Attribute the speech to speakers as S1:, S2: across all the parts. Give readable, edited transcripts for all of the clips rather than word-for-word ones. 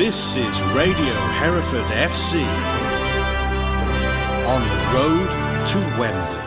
S1: This is Radio Hereford FC on the road to Wembley.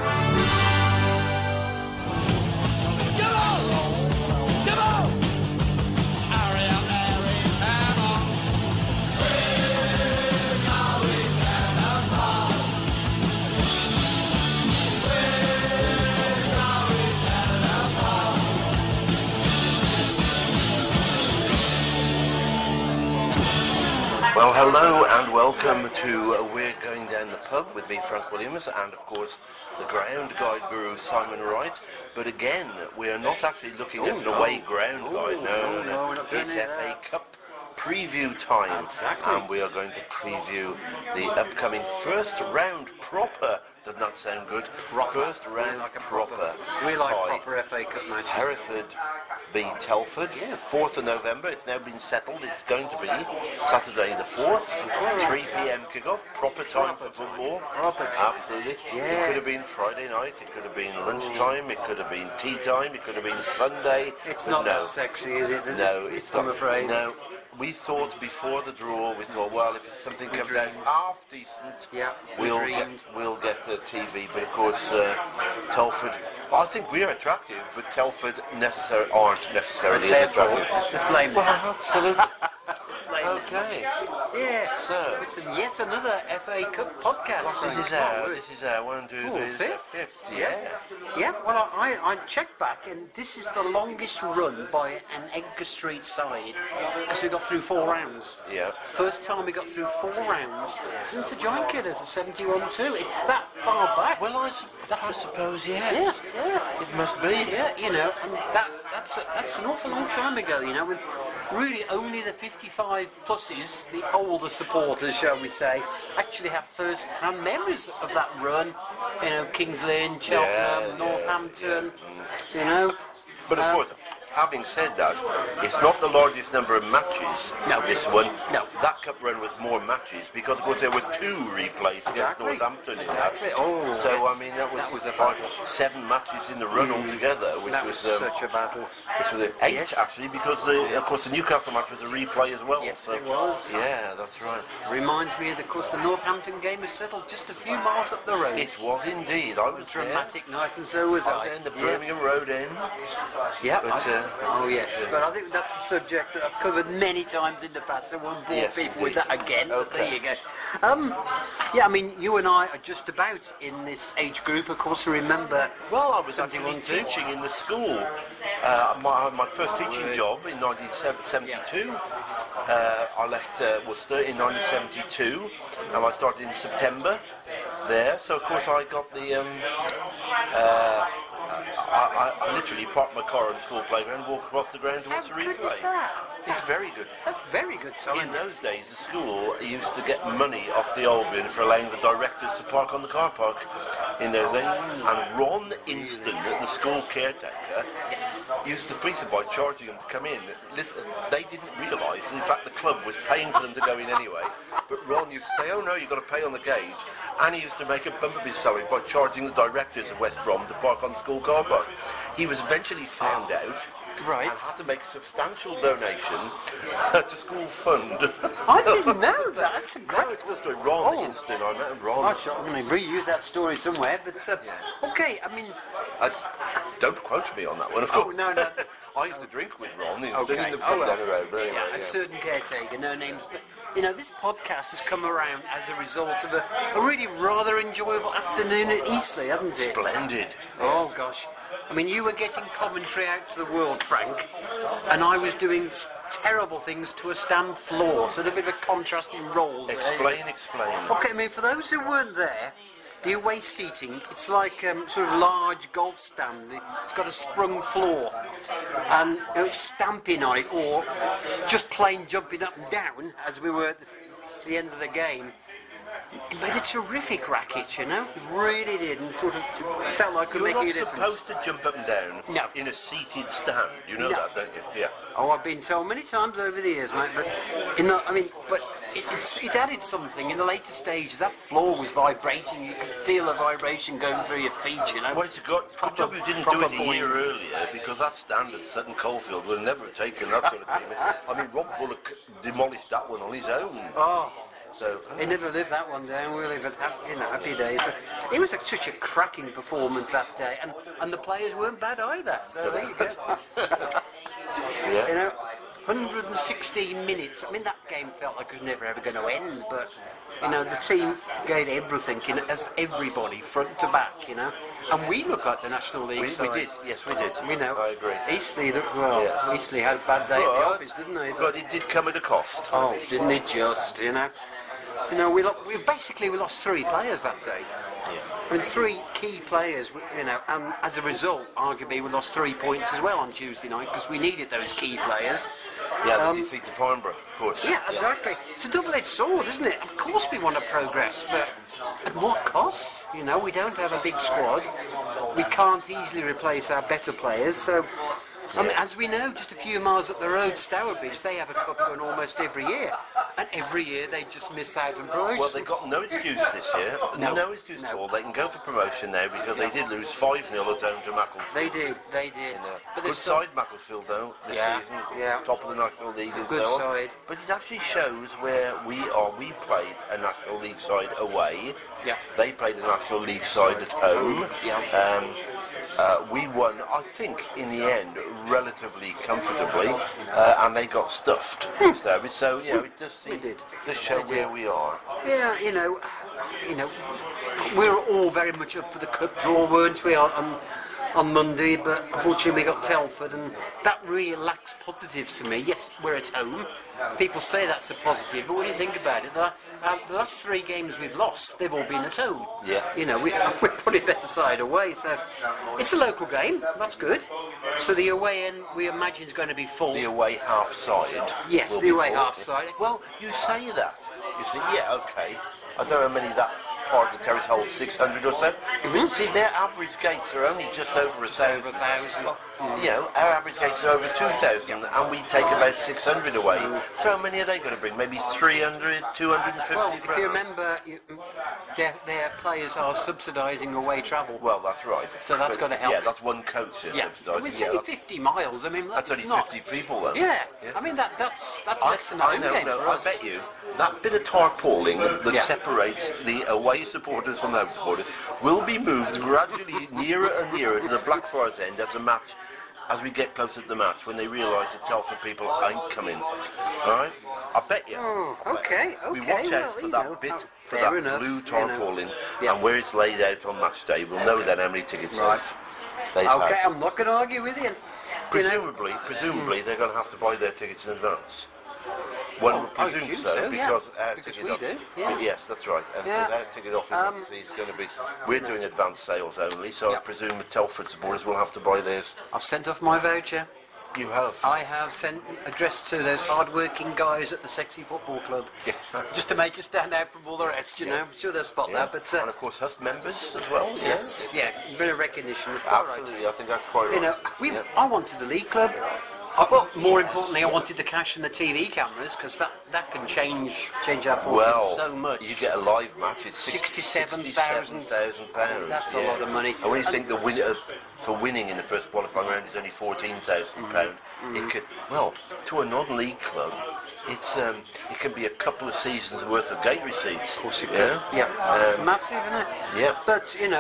S2: Well, hello and welcome to We're Going Down the Pub with me, Frank Williams, and of course the ground guide guru, Simon Wright. But again, we are not actually looking at an away ground guide. No.
S3: We're not doing
S2: It's
S3: it.
S2: FA Cup preview time.
S3: Exactly.
S2: And we are going to preview the upcoming first round proper. Doesn't that sound good? First round proper.
S3: We like
S2: tie.
S3: proper FA Cup matches.
S2: Hereford v Telford, 4th of November. It's now been settled. It's going to be Saturday the 4th, 3 p.m. kickoff. Proper time for football.
S3: Proper time.
S2: Absolutely.
S3: Yeah.
S2: It could have been Friday night. It could have been lunchtime. It could have been tea time. It could have been Sunday.
S3: It's not that sexy, is it?
S2: No, it's not.
S3: I'm afraid.
S2: No. We thought before the draw, well, if something comes out half decent, we'll get TV. But of course, Telford, I think we're attractive, but Telford aren't necessarily as attractive.
S3: Let's blame them.
S2: Well, absolutely. Okay.
S3: Yeah.
S2: So
S3: it's yet another FA Cup podcast.
S2: this is our 1, 2, 3, fifth. Yeah.
S3: Yeah. Well, I checked back, and this is the longest run by an Edgar Street side because we got through 4 rounds.
S2: Yeah.
S3: First time we got through 4 rounds since the Giant Killers of 71-2. It's that far back.
S2: Well, I suppose, yes.
S3: Yeah.
S2: It must be.
S3: Yeah, you know, and that's an awful long time ago, you know, when really only the 55 pluses, the older supporters, shall we say, actually have first-hand memories of that run. You know, Kings Lynn, Cheltenham, Northampton, you know.
S2: But of course, having said that, it's not the largest number of matches, this one.
S3: No.
S2: That cup run was more matches because, of course, there were 2 replays against Northampton in that.
S3: Oh,
S2: so,
S3: yes.
S2: I mean, that was
S3: a
S2: 7 matches in the run altogether, which
S3: that
S2: was
S3: such a battle.
S2: Which was 8, actually, because, of course, the Newcastle match was a replay as well.
S3: Yes,
S2: so,
S3: it was.
S2: Yeah, that's right.
S3: Reminds me, of course, the Northampton game was settled just a few miles up the road.
S2: It was indeed. I was
S3: dramatic night, and so was I.
S2: in the Birmingham Road End.
S3: Yeah.
S2: But,
S3: oh yes, but I think that's a subject that I've covered many times in the past. So I won't bore people with that again. But there you go. Yeah, I mean, you and I are just about in this age group. Of course, remember.
S2: Well, I was actually teaching in the school. My first teaching job in 1972. I left Worcester in 1972, and I started in September there. So of course I got the. I literally parked my car on the school playground, walk across the ground towards the replay.
S3: How good is that?
S2: It's very good.
S3: That's very good.
S2: In those days, the school used to get money off the Albion for allowing the directors to park on the car park in those days. And Ron Inston, the school caretaker, used to fleece them by charging them to come in. They didn't realise, in fact, the club was paying for them to go in anyway. But Ron used to say, "Oh no, you've got to pay on the gate." And he used to make a bump of his salary by charging the directors of West Brom to park on the school car park. He was eventually found out and had to make a substantial donation to school fund.
S3: I didn't know that. That's a great.
S2: It's just a Ron Inston. I met Ron.
S3: I'm going to reuse that story somewhere. But okay, I mean,
S2: don't quote me on that one, of course.
S3: Oh, no.
S2: I used to drink with Ron Inston in the pub down the road.
S3: A certain caretaker, no names, but you know, this podcast has come around as a result of a really rather enjoyable afternoon at Eastleigh, hasn't it?
S2: Splendid.
S3: Oh gosh, I mean, you were getting commentary out to the world, Frank, and I was doing terrible things to a stand floor, so there's a bit of a contrast in roles.
S2: Explain.
S3: Okay, I mean, for those who weren't there, the away seating, it's like sort of large golf stand. It's got a sprung floor, and it's stamping on it, or just plain jumping up and down as we were at the end of the game. It made a terrific racket, you know. It really did, and sort of felt like it was making a difference.
S2: You're not supposed to jump up and down in a seated stand. You know that, don't you? Yeah.
S3: Oh, I've been told many times over the years, mate. But it added something in the later stages. That floor was vibrating. You could feel the vibration going through your feet, you know.
S2: Well, it's a good job you didn't do it a year earlier, because that stand at Sutton Coldfield would never have taken that sort of treatment. I mean, Rob Bullock demolished that one on his own.
S3: Oh.
S2: So,
S3: he never lived that one down, will he? But happy days. It was such a cracking performance that day, and the players weren't bad either. So there you go.
S2: yeah.
S3: You know, 116 minutes. I mean, that game felt like it was never ever going to end. But you know, the team gave everything, as everybody, front to back. You know, and we looked like the National League side.
S2: We did. Yes, we did.
S3: You know,
S2: I agree.
S3: Eastleigh looked well. Yeah. Eastleigh had a bad day at the office, didn't they?
S2: But it did come at a cost.
S3: Oh, didn't it just? You know, we lost 3 players that day.
S2: Yeah.
S3: I mean, 3 key players, you know, and as a result, arguably, we lost 3 points as well on Tuesday night because we needed those key players.
S2: Yeah, they defeated Farnborough, of course.
S3: Yeah, exactly. It's a double-edged sword, isn't it? Of course we want to progress, but at what cost? You know, we don't have a big squad. We can't easily replace our better players, so... I mean, as we know, just a few miles up the road, Stourbridge, they have a cup run almost every year. And every year they just miss out on promotion.
S2: Well, they got no excuse this year. No excuse at all. They can go for promotion now because they did lose 5-0 at home to Macclesfield.
S3: They did.
S2: But good side Macclesfield, though, this season.
S3: Yeah.
S2: Top of the National League and
S3: good
S2: so on.
S3: Side.
S2: But it actually shows where we are. We played a National League side away.
S3: Yeah.
S2: They played a National League side at home.
S3: Yeah.
S2: We won, I think, in the end, relatively comfortably, and they got stuffed. So, you know, it does show where we are.
S3: Yeah, you know, we were all very much up for the cup draw, weren't we, on Monday, but unfortunately we got Telford, and that really lacks positives to me. Yes, we're at home. People say that's a positive, but when you think about it, the last 3 games we've lost, they've all been at home.
S2: Yeah.
S3: You know, we're probably better side away, so it's a local game. That's good. So the away end, we imagine, is going to be full.
S2: The away half side.
S3: Yes, the away half side.
S2: Well, you say that. You say, yeah, okay. I don't know how many that part of the terrace holds, 600 or so.
S3: Mm-hmm.
S2: See, their average gates are only just over 1,000. Well, you know, our average gates are over 2,000, and we take about 600 away. So how many are they going to bring? Maybe 300, 250?
S3: Well, if you remember, their players are subsidising away travel.
S2: Well, that's right.
S3: So that's got to help.
S2: Yeah, that's one coach subsidising.
S3: It's only 50 miles. I mean,
S2: that's only 50 people, though.
S3: Yeah. I mean, that's less than a home game for us.
S2: I bet you that bit of tarpaulin that separates the away supporters from the home supporters will be moved gradually nearer and nearer to the Blackfriars end as we get closer to the match, when they realise the Telford people ain't coming. Alright? I bet you.
S3: Oh, okay.
S2: We watch out for that bit, for that blue tarpaulin, and where it's laid out on match day, we'll know then how many tickets they've had.
S3: I'm not going to argue with you.
S2: Presumably, they're going to have to buy their tickets in advance. One presumes so, because our
S3: because
S2: ticket
S3: we do. Yeah.
S2: Yes, that's right. And our ticket office is going to be. We're doing advance sales only, so I presume the Telford supporters will have to buy theirs.
S3: I've sent off my voucher.
S2: You have?
S3: I have sent addressed to those hard-working guys at the Sexy Football Club, just to make it stand out from all the rest. You know, I'm sure they'll spot that. But
S2: and of course, Hust members as well.
S3: Yes, a bit of recognition.
S2: Absolutely, right. I think that's quite right.
S3: You know, I wanted the league club. Well, more importantly, I wanted the cash and the TV cameras, because that can change our fortune so much.
S2: You get a live match. It's
S3: £67,000. That's a lot of money.
S2: And when you think the winner for winning in the first qualifying round is only £14,000, it could, to a non-league club, it can be a couple of seasons worth of gate receipts.
S3: Of course it can. Yeah, massive, isn't it?
S2: Yeah.
S3: But in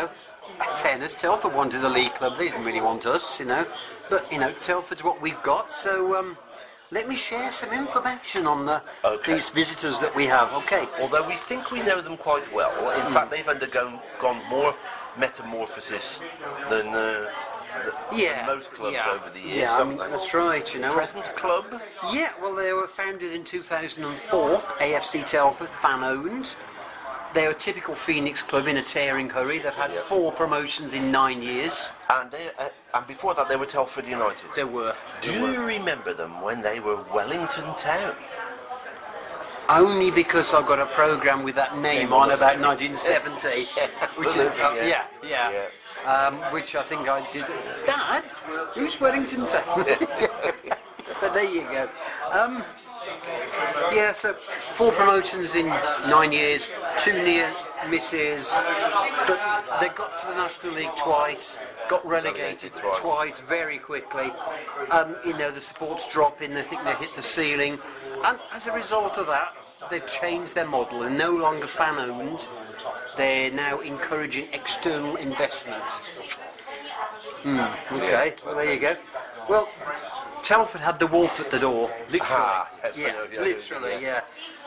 S3: fairness, Telford wanted the league club. They didn't really want us, But Telford's what we've got. So let me share some information on these visitors that we have. Okay.
S2: Although we think we know them quite well. In fact, they've gone more metamorphosis than most clubs over the years.
S3: Yeah, I mean, that's right.
S2: Present club.
S3: Yeah. Well, they were founded in 2004. AFC Telford, fan-owned. They're a typical Phoenix club in a tearing hurry. They've had 4 promotions in 9 years.
S2: And before that, they were Telford United.
S3: They were.
S2: Do you remember them when they were Wellington Town?
S3: Only because I've got a programme with that name on about 1970. Which I think I did. Dad, who's Wellington Town? But there you go. Yeah, so 4 promotions in 9 years, 2 near misses, but they got to the National League twice, got relegated twice very quickly. The support's dropping, they think they hit the ceiling, and as a result of that, they've changed their model and no longer fan-owned. They're now encouraging external investment. Okay, well there you go. Well, Telford had the wolf at the door, literally. Literally.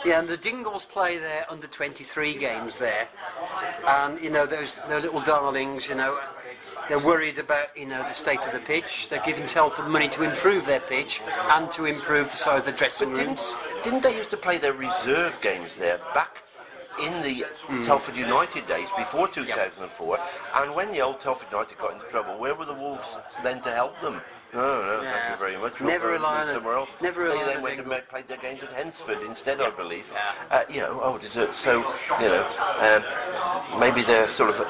S3: And the Dingles play their under 23 games there, and those little darlings, they're worried about the state of the pitch. They're giving Telford money to improve their pitch and to improve the size of the dressing rooms.
S2: Didn't they used to play their reserve games there back in the Telford United days before 2004? And when the old Telford United got into trouble, where were the Wolves then to help them? No, thank you very much.
S3: Never rely on
S2: somewhere else.
S3: Never rely
S2: They
S3: on
S2: went and played their games at Hensford instead, I believe. Maybe they're sort of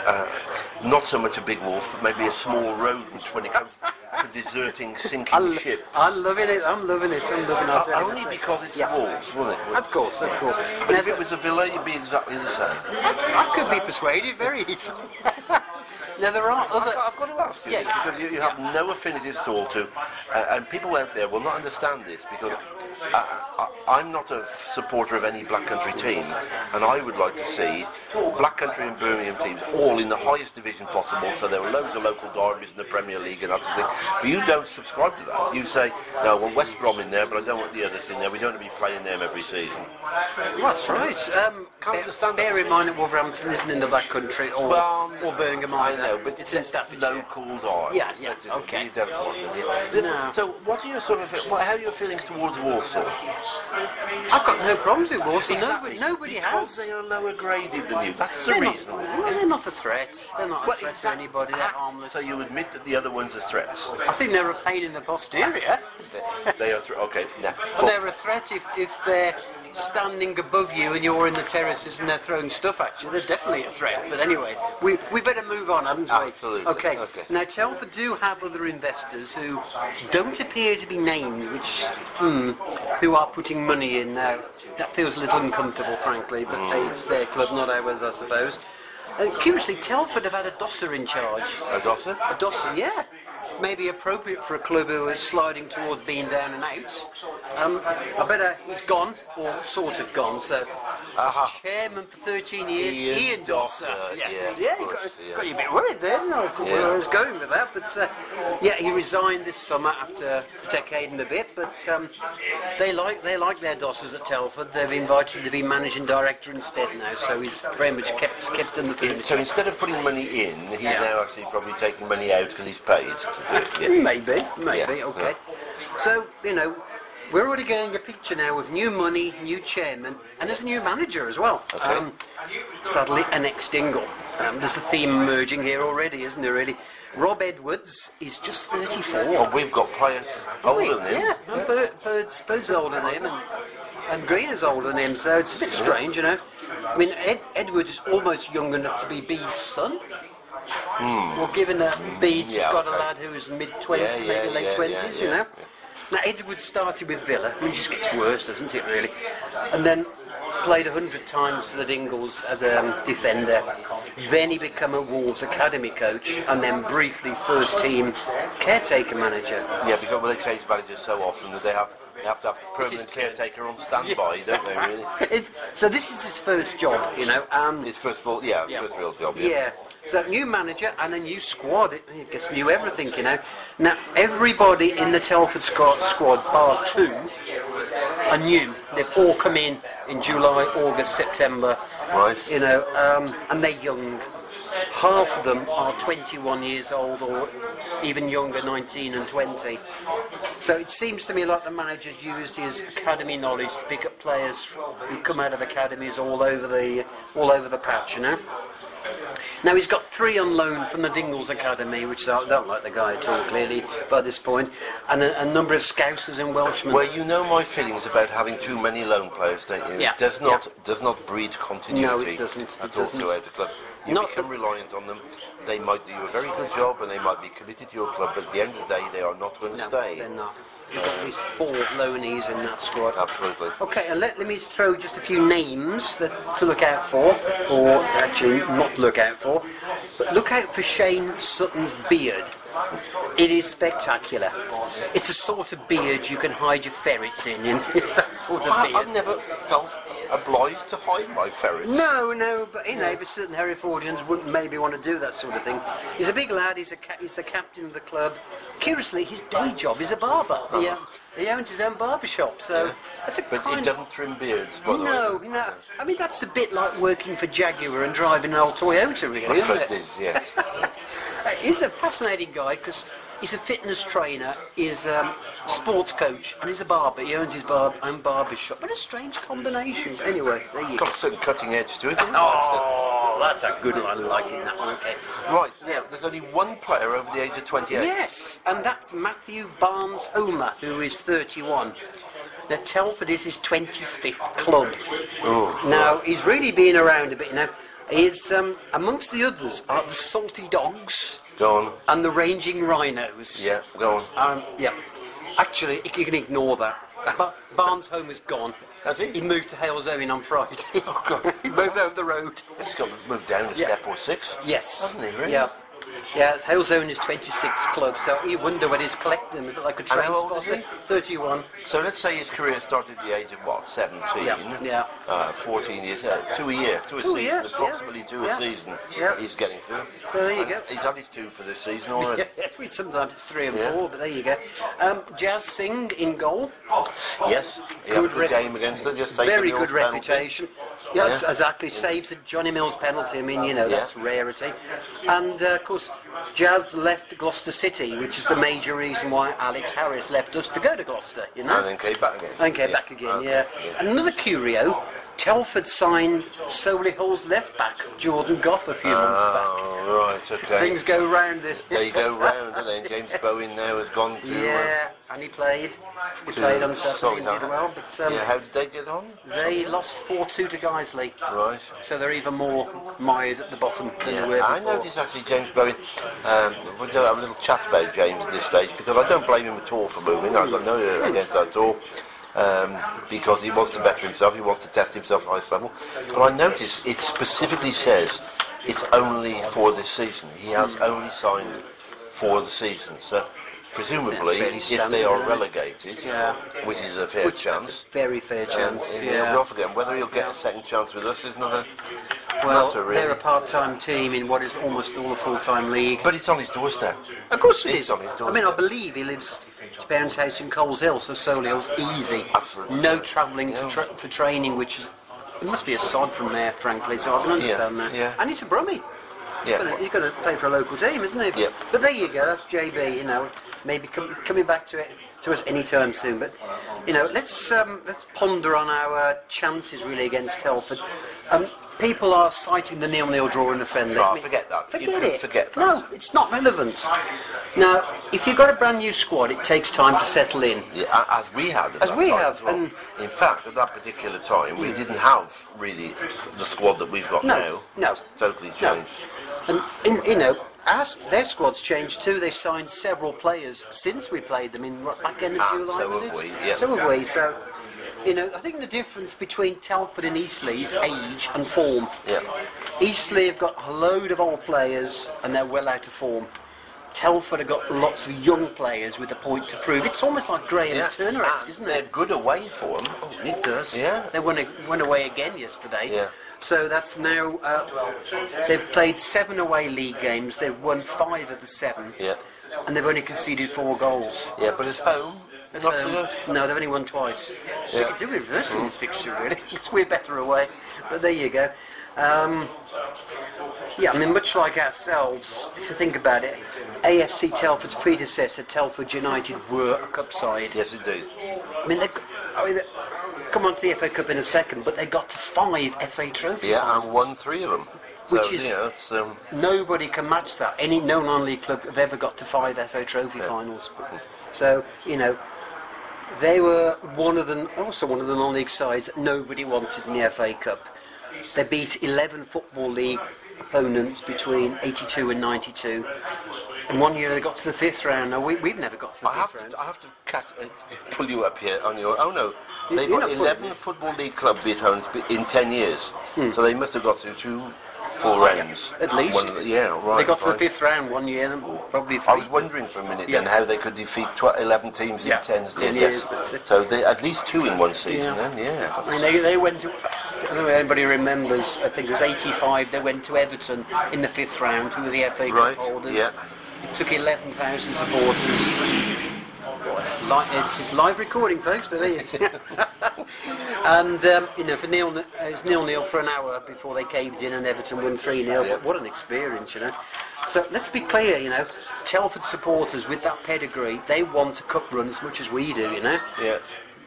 S2: not so much a big wolf, but maybe a small rodent when it comes to deserting sinking ships.
S3: I'm loving it.
S2: Only because it's Wolves, wasn't it?
S3: Of course.
S2: But if it was a Villa, you'd be exactly the same.
S3: I could be persuaded very easily. Now there are other...
S2: I've got to ask you this, because you have no affinities at all to, and people out there will not understand this, because I'm not a supporter of any Black Country team, and I would like to see Black Country and Birmingham teams all in the highest division possible, so there are loads of local derbies in the Premier League and that sort of thing. But you don't subscribe to that. You say, no, I want West Brom in there, but I don't want the others in there. We don't want to be playing them every season.
S3: Well, that's right. Bear in mind that Wolverhampton isn't in the Black Country, or Birmingham either.
S2: I know, but
S3: it's in Staffordshire.
S2: Local derby.
S3: Yeah, okay.
S2: You don't want them.
S3: No.
S2: So, what are your how are your feelings towards Walsall?
S3: I've got no problems with Walsall.
S2: Exactly.
S3: Nobody
S2: because
S3: has.
S2: they are lower graded than you. That's the reason.
S3: They're not a threat. They're not a threat to anybody. They're harmless.
S2: So you admit that the other ones are threats?
S3: I think they're a pain in the posterior.
S2: They are okay. Now,
S3: they're a threat if they're standing above you and you're in the terraces and they're throwing stuff at you. They're definitely a threat. But anyway, we better move on, haven't we?
S2: Absolutely.
S3: Okay. Now Telford do have other investors who don't appear to be named, who are putting money in now. That feels a little uncomfortable, frankly, but it's their club, not ours, I suppose. Curiously, Telford have had a Dosser in charge.
S2: A Dosser?
S3: A Dosser, yeah. Maybe appropriate for a club who is sliding towards being down and out. I bet he's gone, or sort of gone, so chairman for 13 years, Ian Dosser. Yes. Got you a bit worried then, I thought where I was going with that, but he resigned this summer after a decade and a bit, but they like their Dossers at Telford. They've invited him to be managing director instead now, so he's very much kept in the field.
S2: So instead of putting money in, he's now actually probably taking money out because he's paid.
S3: Maybe, okay. So, we're already getting a picture now of new money, new chairman, and there's a new manager as well.
S2: Okay.
S3: Sadly, an ex-Dingle. There's a theme emerging here already, isn't there, really? Rob Edwards is just 34.
S2: Well, we've got players older than him.
S3: Yeah, Bird's older than him, and Green is older than him, so it's a bit strange, I mean, Edwards is almost young enough to be Bede's son. Well, given that Bede's has got a lad who's mid-20s, maybe late 20s, Now, Edwards started with Villa, and it just gets worse, doesn't it, really? And then played 100 times for the Dingles as a defender. Then he became a Wolves academy coach, and then briefly first-team caretaker manager.
S2: Yeah, because they change managers so often that they have to have a permanent caretaker on standby, don't they, really?
S3: So this is his first job,
S2: His first full, first real job,
S3: yeah. So new manager and a new squad. It gets new everything, Now everybody in the Telford squad, bar 2, are new. They've all come in July, August, September.
S2: Right.
S3: And they're young. Half of them are 21 years old or even younger, 19 and 20. So it seems to me like the manager used his academy knowledge to pick up players who come out of academies all over the patch, Now he's got 3 on loan from the Dingles Academy, which I don't like the guy at all, clearly, by this point, and a number of Scousers and Welshmen.
S2: Well, you know my feelings about having too many loan players, don't you?
S3: Yeah.
S2: It does not breed continuity.
S3: No, it doesn't.
S2: At all throughout the club. You become reliant on them. They might do a very good job and they might be committed to your club, but at the end of the day, they are not going to stay.
S3: They're not. You've got these 4 loanees in that squad.
S2: Absolutely.
S3: Okay, and let me throw just a few names to look out for, or actually not look out for. But look out for Shane Sutton's beard. It is spectacular. It's a sort of beard you can hide your ferrets in. It's that sort of beard.
S2: I've never felt obliged to hide my ferrets.
S3: No, but but certain Herefordians wouldn't maybe want to do that sort of thing. He's a big lad. He's the captain of the club. Curiously, his day job is a barber. He owns his own barber shop. So that's a
S2: But he doesn't trim beards, by the way.
S3: No. I mean, that's a bit like working for Jaguar and driving an old Toyota, really,
S2: That's
S3: isn't
S2: what
S3: it?
S2: it is, yes.
S3: He's a fascinating guy because he's a fitness trainer, he's a sports coach, and he's a barber. He owns his own barber shop. But a strange combination. Anyway, there you go.
S2: Got a certain cutting edge to it.
S3: Oh, that's a good one. I like that one. Okay.
S2: Right, now, there's only one player over the age of 28.
S3: Yes, and that's Matthew Barnes-Homer, who is 31. Now, Telford is his 25th club.
S2: Oh,
S3: now, he's really been around a bit now. He's, amongst the others are the Salty Dogs.
S2: Go on.
S3: And the Ranging Rhinos.
S2: Yeah, go on.
S3: Actually, you can ignore that. But Barnes-Homer's gone.
S2: Has he?
S3: He moved to Hales Owen on Friday.
S2: Oh, God.
S3: He moved over the road.
S2: He's got to move down a step or 6.
S3: Yes.
S2: Hasn't he, really?
S3: Yeah, Hales Owen is 26th club, so you wonder when he's collecting them, a bit like a train
S2: how old is
S3: spotter.
S2: he?
S3: 31.
S2: So let's say his career started at the age of, what, 17?
S3: Yeah.
S2: 14 years, 2 a year, 2 a season,
S3: year,
S2: approximately 2 a season.
S3: Yeah.
S2: He's getting through.
S3: So there you go.
S2: He's had his 2 for this season already.
S3: Sometimes it's 3 and 4, but there you go. Jazz Singh in goal.
S2: Yes, he had a good game against us. Just saved
S3: Very
S2: the Mills
S3: good reputation.
S2: Yeah.
S3: Exactly. Saves the Johnny Mills penalty. I mean, that's rarity. And, of course, Jazz left Gloucester City, which is the major reason why Alex Harris left us to go to Gloucester,
S2: And then came back again.
S3: Back again. And another curio, Telford signed Solihull's left-back, Jordan Goff, a few months back.
S2: Oh, right, okay.
S3: Things go round it.
S2: They go round, and then James Bowen now has gone to...
S3: Yeah, and he played. He played on Saturday and did well. But
S2: how did they get on?
S3: they lost 4-2 to Guiseley.
S2: Right.
S3: So they're even more mired at the bottom than they were before.
S2: I noticed actually James Bowen, we'll have a little chat about James at this stage, because I don't blame him at all for moving. I've got no against that at all. Because he wants to better himself, he wants to test himself at the highest level. But I notice it specifically says it's only for this season. He has only signed for the season. So presumably, if they are relegated, which is a fair chance.
S3: Very fair chance.
S2: We'll forget whether he'll get a second chance with us is another matter, really.
S3: They're a part-time team in what is almost all a full-time league.
S2: But it's on his doorstep.
S3: Of course it
S2: It's
S3: is.
S2: on his doorstep.
S3: I mean, I believe he lives at his parents' house in Coles Hill, so Solihill's easy.
S2: Absolutely.
S3: No travelling for training, which is... It must be a sod from there, frankly, so I can understand that.
S2: Yeah.
S3: And he's a Brummie. He's going to play for a local team, isn't he?
S2: Yeah.
S3: But there you go, that's JB, maybe coming back to us any time soon. But, let's ponder on our chances, really, against Telford. People are citing the 0-0 draw in the friendly.
S2: Right, forget that. Forget that.
S3: No, it's not relevant. Now, if you've got a brand new squad, it takes time to settle in.
S2: Yeah, as we had at that time as well.
S3: And
S2: in fact, at that particular time, we didn't have really the squad that we've got now.
S3: No.
S2: It's totally changed.
S3: And, their squad's changed too. They've signed several players since we played them in back end of July,
S2: so
S3: was
S2: have
S3: it?
S2: we, yeah.
S3: So have we. So, I think the difference between Telford and Eastleigh is age and form.
S2: Yeah.
S3: Eastleigh have got a load of old players and they're well out of form. Telford have got lots of young players with a point to prove. It's almost like Graham Turner, isn't it?
S2: They're good away form.
S3: Oh, it does.
S2: Yeah.
S3: They went away again yesterday.
S2: Yeah.
S3: So that's now, they've played 7 away league games, they've won 5 of the 7, and they've only conceded 4 goals.
S2: Yeah, but at home, not so good.
S3: No, they've only won twice. They could do reversing this fixture, really. We're better away, but there you go. Much like ourselves, if you think about it, AFC Telford's predecessor, Telford United, were a cup side.
S2: Yes, indeed.
S3: They come on to the FA Cup in a second, but they got to 5 FA Trophy finals.
S2: And won 3 of them.
S3: Which is, nobody can match that. No non-league club have ever got to 5 FA Trophy finals. So, they were also one of the non-league sides that nobody wanted in the FA Cup. They beat 11 Football League opponents between 82 and 92. And one year they got to the 5th round. Now we've never got to the 5th round.
S2: I have to pull you up here on your... Oh no, they've
S3: You're
S2: got
S3: not
S2: 11 Football League clubs beat home in 10 years. So they must have got through 2 full rounds.
S3: At least.
S2: Yeah, right.
S3: They got to the 5th round one year, then probably 3.
S2: I was wondering for a minute then how they could defeat 11 teams in 10 years. So they at least 2 in one season then,
S3: I mean, they went to... I don't know if anybody remembers, I think it was 85, they went to Everton in the 5th round, who were the FA Cup holders.
S2: Yeah.
S3: It took 11,000 supporters. It's just live recording, folks, but there you go. And, for it was 0-0 for an hour before they caved in and Everton won 3-0. But what an experience, So let's be clear, Telford supporters with that pedigree, they want a cup run as much as we do,
S2: Yeah.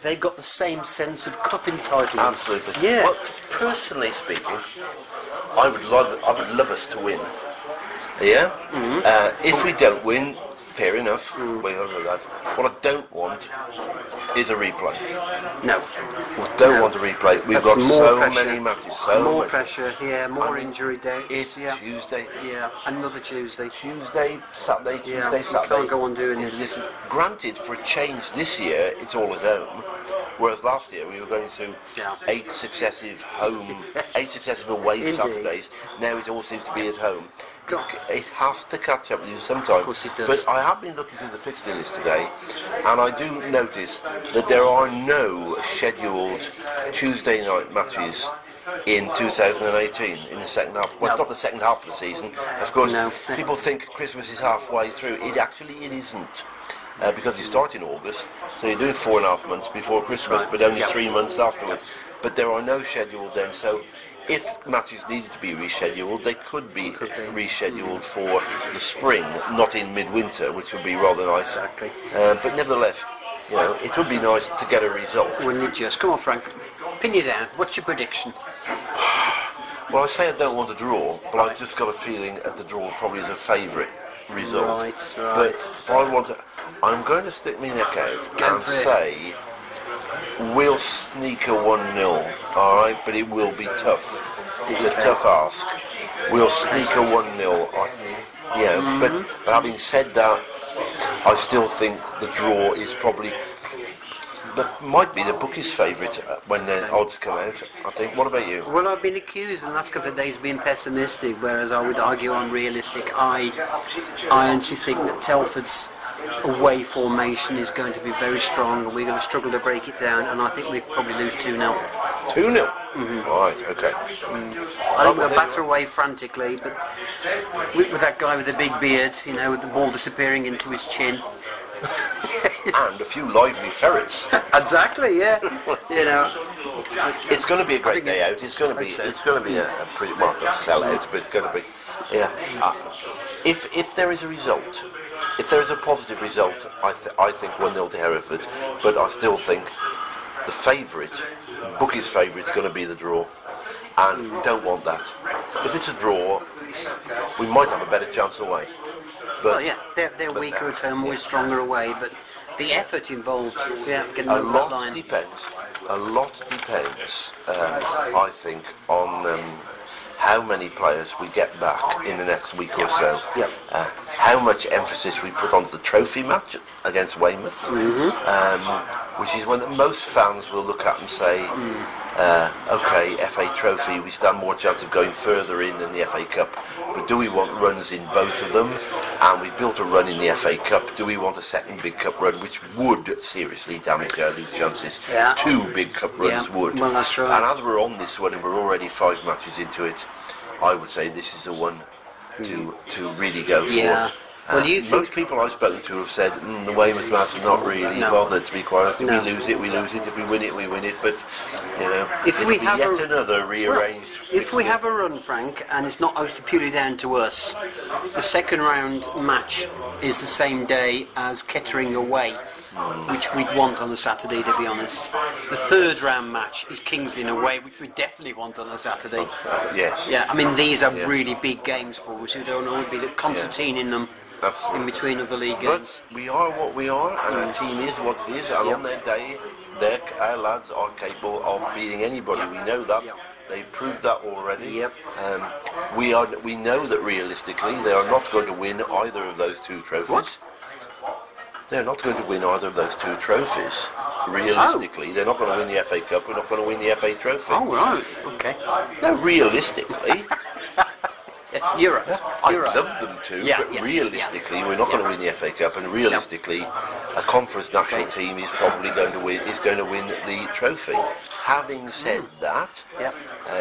S3: They've got the same sense of cup entitlement.
S2: Absolutely.
S3: Yeah.
S2: Well, personally speaking, I would love us to win. Yeah? If we don't win, fair enough. We honour that. What I don't want is a replay.
S3: No.
S2: We don't want a replay. We've got so many matches.
S3: More pressure, more injury dates.
S2: It's Tuesday.
S3: Yeah, another Tuesday.
S2: Saturday. Saturday.
S3: You can't go on doing this.
S2: Granted, for a change this year, it's all at home. Whereas last year we were going through 8 successive away Saturdays. Now it all seems to be at home. It has to catch up with you sometime.
S3: Of course it does.
S2: But I have been looking through the fixture list today, and I do notice that there are no scheduled Tuesday night matches in 2018 in the second half. Well, it's not the second half of the season. Of course, people think Christmas is halfway through. It isn't. Because you start in August, so you're doing 4.5 months before Christmas, but only 3 months afterwards. But there are no scheduled then, so if matches needed to be rescheduled, they could be rescheduled for the spring, not in midwinter, which would be rather nice.
S3: Exactly.
S2: But nevertheless, it would be nice to get a result.
S3: Wouldn't it just? Come on, Frank, pin you down. What's your prediction?
S2: Well, I say I don't want a draw, but I've just got a feeling that the draw probably is a favourite result.
S3: Right.
S2: But if I want to, I'm going to stick my neck out and say we'll sneak a 1-0, all right? But it will be tough. It's a tough ask. We'll sneak a 1-0. But having said that, I still think the draw is probably, but might be the bookies' favourite when the odds come out, I think. What about you?
S3: Well, I've been accused in the last couple of days of being pessimistic, whereas I would argue I'm realistic. I honestly think that Telford's away formation is going to be very strong and we're going to struggle to break it down, and I think we'll probably lose 2-0.
S2: 2-0? Right, okay.
S3: I think we'll batter away frantically, but with that guy with the big beard, with the ball disappearing into his chin.
S2: And a few lively ferrets.
S3: Exactly, yeah.
S2: It's going to be a great day out. It's going to be a pretty, well, not sellout, but it's going to be, if there is a result, if there is a positive result, I think 1-0 to Hereford, but I still think the favourite, bookies' favourite, is going to be the draw, and we don't want that. If it's a draw, we might have a better chance away. But,
S3: they're weaker at home, we're stronger away, but the effort involved, getting
S2: a
S3: over that
S2: lot
S3: line.
S2: depends. A lot depends, I think, on how many players we get back in the next week or so.
S3: Yep.
S2: How much emphasis we put onto the trophy match against Weymouth, which is when most fans will look at and say, okay, FA Trophy, we stand more chance of going further in than the FA Cup, but do we want runs in both of them? And we built a run in the FA Cup. Do we want a second big cup run, which would seriously damage our league chances?
S3: Yeah.
S2: 2 big cup runs would.
S3: Well, that's right.
S2: And as we're on this one and we're already 5 matches into it, I would say this is the one to really go for.
S3: Yeah. Well,
S2: most people I've spoken to have said the Weymouth match are not really bothered, to be quite honest. If we lose it, we lose it. If we win it, we win it. But
S3: if we have
S2: yet another rearranged.
S3: If we have a run, Frank, and it's not obviously purely down to us, the second round match is the same day as Kettering away, which we'd want on a Saturday, to be honest. The third round match is Kingsland away, which we definitely want on a Saturday.
S2: Yes.
S3: Yeah, I mean, these are really big games for us. We don't know, be the Constantine in them.
S2: Absolutely.
S3: In between other league games.
S2: But we are what we are, and our team is what it is, and on their day, our lads are capable of beating anybody. We know that. They've proved that already.
S3: Yep.
S2: We know that realistically they are not going to win either of those two trophies.
S3: What?
S2: They're not going to win either of those two trophies. Realistically, they're not going to win the FA Cup. We're not going to win the FA Trophy.
S3: Oh, right. Okay.
S2: No, realistically.
S3: Yes, you're right.
S2: I'd
S3: You're right.
S2: love them to,
S3: Yeah,
S2: but
S3: yeah,
S2: realistically, we're not going to win the FA Cup, and realistically, a conference national team is probably going to win the trophy. Having said that,
S3: Yeah.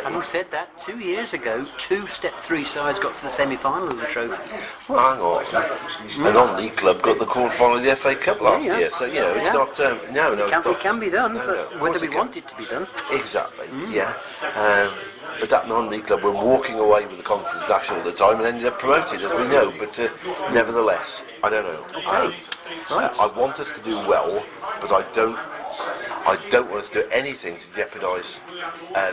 S3: Having said that, 2 years ago, 2 Step 3 sides got to the semi-final of the trophy.
S2: well, hang on, a non-league club got the quarter-final of the FA Cup last
S3: Yeah, yeah.
S2: year, so it's
S3: Yeah.
S2: not. No, it's not.
S3: It can be done,
S2: No,
S3: but
S2: of course
S3: whether
S2: it
S3: we
S2: can.
S3: want it to be done.
S2: Exactly. Yeah. But that non-league club were walking away with the conference national at the time and ended up promoted, as we know. But nevertheless, I don't know.
S3: Okay. Right.
S2: I want us to do well, but I don't want us to do anything to jeopardise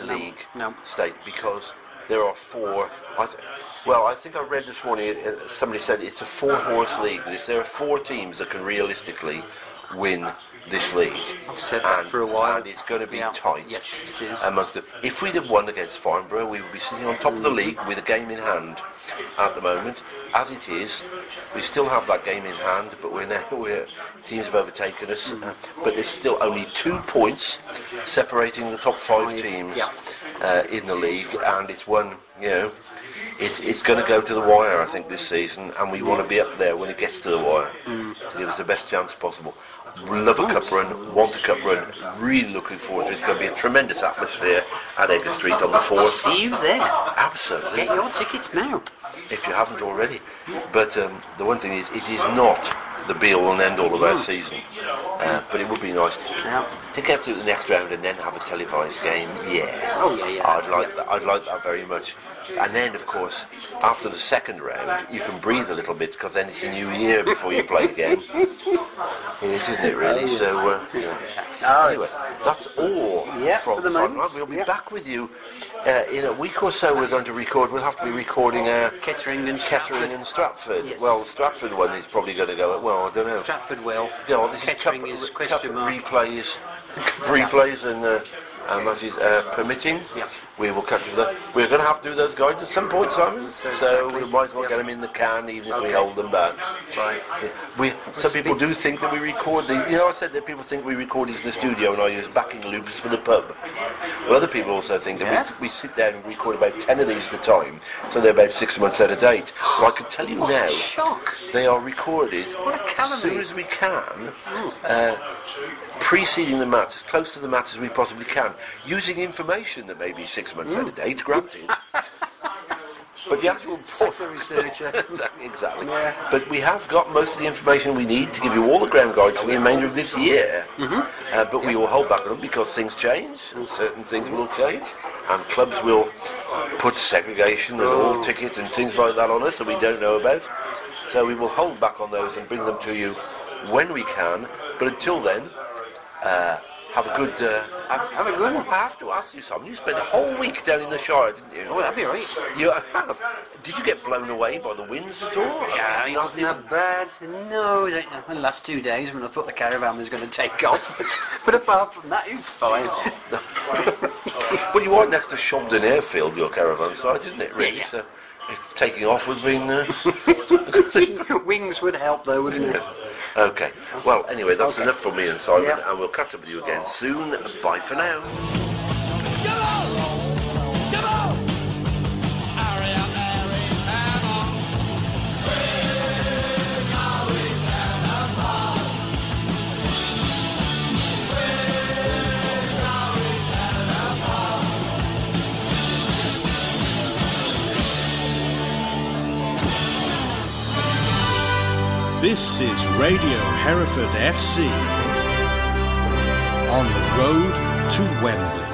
S2: league
S3: No.
S2: state, because there are 4. I think I read this morning. Somebody said it's a 4-horse league. There are 4 teams that can realistically win this league.
S3: I've said that for a while.
S2: And it's going to be
S3: Yeah.
S2: tight.
S3: Yes, it is.
S2: Amongst them. If we'd have won against Farnborough, we would be sitting on top of the league with a game in hand at the moment. As it is, we still have that game in hand, but teams have overtaken us. But there's still only 2 points separating the top 5 teams in the league, and it's one, it's going to go to the wire, I think, this season, and we want to be up there when it gets to the wire to give us the best chance possible. Love a cup run, want a cup run, really looking forward to it. It's going to be a tremendous atmosphere at Edgar Street on the 4th.
S3: See you there.
S2: Absolutely.
S3: Get your tickets now.
S2: If you haven't already. But the one thing is, it is not the be-all and end-all of our season. But it would be nice to get through the next round and then have a televised game. Yeah.
S3: Oh, yeah.
S2: I'd like that very much. And then, of course, after the second round, you can breathe a little bit, because then it's a new year before you play again. It is, isn't it, really? So, anyway, that's all from
S3: for the
S2: Silent
S3: moment.
S2: Night. We'll be back with you in a week or so. We're going to record. We'll have to be recording
S3: Kettering and
S2: Stratford.
S3: Yes.
S2: Well, Stratford one is probably going to go. Well, I don't know.
S3: Stratford will.
S2: Yeah, this
S3: Kettering
S2: is
S3: is
S2: cup
S3: question mark.
S2: replays and matches permitting.
S3: Yeah.
S2: We will catch you for that. We're going to have to do those guides at some point, Simon. So
S3: exactly.
S2: we might as well get them in the can, even if we hold them back.
S3: Right.
S2: Some people do think that we record these. I said that people think we record these in the studio and I use backing loops for the pub. Well, other people also think that we sit down and record about 10 of these at a time, so they're about 6 months out of date. Well, I can tell you now,
S3: Shock.
S2: they are recorded as soon as we can, preceding the match, as close to the match as we possibly can, using information that may be 6 months out of date, granted. But the actual
S3: researcher.
S2: Exactly. Yeah. But we have got most of the information we need to give you all the ground guides for the remainder of this year. But we will hold back on them because things change, and certain things will change, and clubs will put segregation and all ticket and things like that on us that we don't know about. So we will hold back on those and bring them to you when we can. But until then, have a good.
S3: Have a good one.
S2: I have to ask you something. You spent a whole week down in the Shire, didn't you?
S3: Oh, that'd be right.
S2: You have. Did you get blown away by the winds at all?
S3: Yeah, it wasn't that bad. No, the last 2 days when I thought the caravan was going to take off. But apart from that, it was fine.
S2: Well, you are next to Shobden Airfield, your caravan site, isn't it, really?
S3: Yeah.
S2: So if taking off would have been...
S3: Wings would help, though, wouldn't it?
S2: Okay. Well, anyway, that's
S3: Okay.
S2: enough for me and Simon,
S3: Yep.
S2: and we'll catch up with you again soon. Bye for now.
S4: Come on! Come on! Hurry up, Harry, come on! We're going Panama. We're going Panama.
S1: This is Radio Hereford FC. On the road to Wembley.